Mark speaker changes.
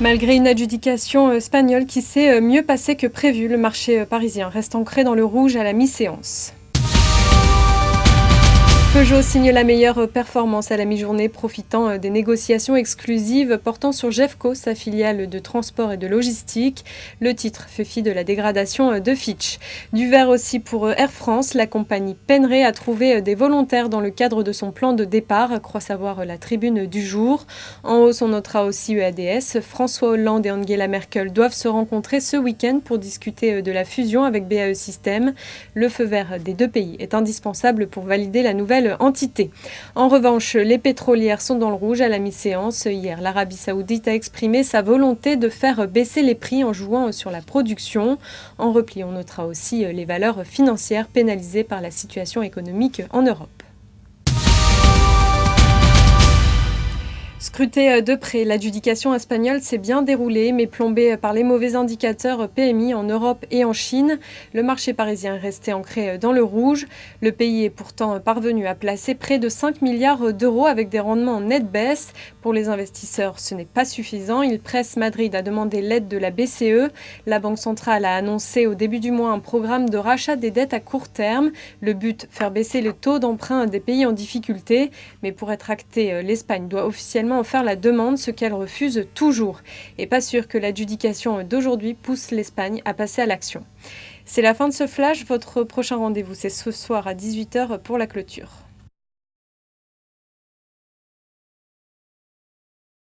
Speaker 1: Malgré une adjudication espagnole qui s'est mieux passée que prévu, le marché parisien reste ancré dans le rouge à la mi-séance. Peugeot signe la meilleure performance à la mi-journée, profitant des négociations exclusives portant sur Jeffco, sa filiale de transport et de logistique. Le titre fait fi de la dégradation de Fitch. Du vert aussi pour Air France. La compagnie peinerait à trouver des volontaires dans le cadre de son plan de départ, croit savoir la Tribune du jour. En hausse, on notera aussi EADS. François Hollande et Angela Merkel doivent se rencontrer ce week-end pour discuter de la fusion avec BAE Systems. Le feu vert des deux pays est indispensable pour valider la nouvelle entité. En revanche, les pétrolières sont dans le rouge à la mi-séance. Hier, l'Arabie Saoudite a exprimé sa volonté de faire baisser les prix en jouant sur la production. En repli, on notera aussi les valeurs financières pénalisées par la situation économique en Europe. Scrutée de près, l'adjudication espagnole s'est bien déroulée, mais plombée par les mauvais indicateurs PMI en Europe et en Chine. Le marché parisien est resté ancré dans le rouge. Le pays est pourtant parvenu à placer près de 5 milliards d'euros avec des rendements en nette baisse. Pour les investisseurs, ce n'est pas suffisant. Ils pressent Madrid à demander l'aide de la BCE. La Banque centrale a annoncé au début du mois un programme de rachat des dettes à court terme. Le but, faire baisser le taux d'emprunt des pays en difficulté. Mais pour être acté, l'Espagne doit officiellement en faire la demande, ce qu'elle refuse toujours. Et pas sûr que l'adjudication d'aujourd'hui pousse l'Espagne à passer à l'action. C'est la fin de ce flash. Votre prochain rendez-vous, c'est ce soir à 18h pour la clôture.